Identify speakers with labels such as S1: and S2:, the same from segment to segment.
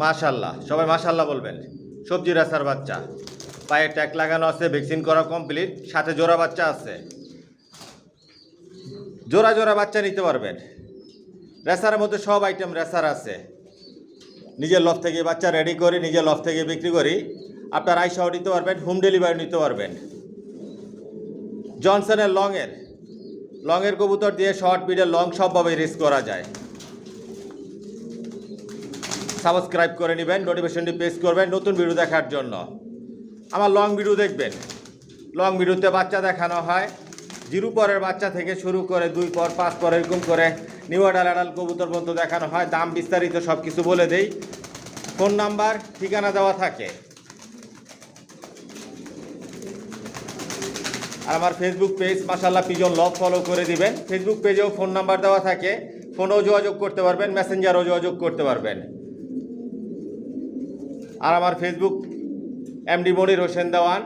S1: মাশাল্লাহ, সবাই মাশাল্লাহ বলবেন। সবজি রেসার বাচ্চা, পায়ে ট্যাগ লাগানো আছে, ভ্যাকসিন করা কমপ্লিট, সাথে জোড়া বাচ্চা আছে। জোড়া জোড়া বাচ্চা নিতে পারবেন। রেসারের মধ্যে সব আইটেম রেসার আছে। নিজের লফ থেকে বাচ্চা রেডি করি, নিজের লফ থেকে বিক্রি করি। আপনার আইসাও নিতে পারবেন, হোম ডেলিভারি নিতে পারবেন। জনসনের লংয়ের কবুতর দিয়ে শর্ট পিডের লং সবভাবে রেস করা যায়। সাবস্ক্রাইব করে নেবেন, নোটিফিকেশনটি প্রেস করবেন নতুন ভিডিও দেখার জন্য। আমার লং ভিডিও দেখবেন। লং ভিডিওতে বাচ্চা দেখানো হয়, 0 পরের বাচ্চা থেকে শুরু করে 2 পর 5 পর এরকম করে নিউ অ্যাডাল কবুতর পর্যন্ত দেখানো হয়। দাম বিস্তারিত সব কিছু বলে দেই। ফোন নাম্বার ঠিকানা দেওয়া থাকে। আর আমার ফেসবুক পেজ মাশাল্লাহ পিজন লভ ফলো করে দিবেন। ফেসবুক পেজেও ফোন নাম্বার দেওয়া থাকে, ফোনেও যোগাযোগ করতে পারবেন, মেসেঞ্জারও যোগাযোগ করতে পারবেন। আর আমার ফেসবুক এমডি মনির হোসেন দেওয়ান,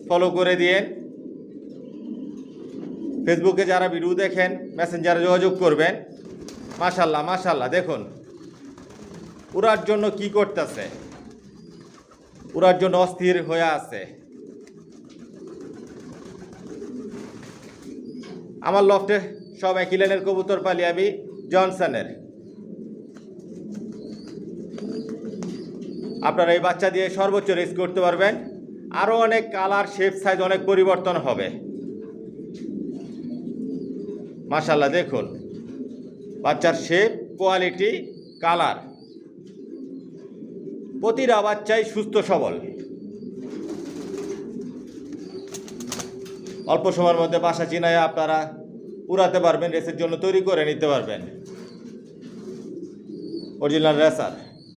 S1: ফলো করে দিয়েন। ফেসবুকে যারা ভিডিও দেখেন মেসেঞ্জারে যোগাযোগ করবেন। মাশাল্লাহ মাশাল্লাহ, দেখুন উড়ার জন্য কি করতেছে, উড়ার জন্য অস্থির হয়ে আছে। আমার লফটে সব একই লাইনের কবুতর পালি আমি, জনসনের। আপনারা এই বাচ্চা দিয়ে সর্বোচ্চ রেস করতে পারবেন। আরও অনেক কালার, শেপ, সাইজ অনেক পরিবর্তন হবে। মাশাল্লাহ দেখুন বাচ্চার শেপ, কোয়ালিটি, কালার। প্রতিটা বাচ্চাই সুস্থ সবল। অল্প সময়ের মধ্যে বাসা চিনায় আপনারা উড়াতে পারবেন, রেসের জন্য তৈরি করে নিতে পারবেন। Original racer.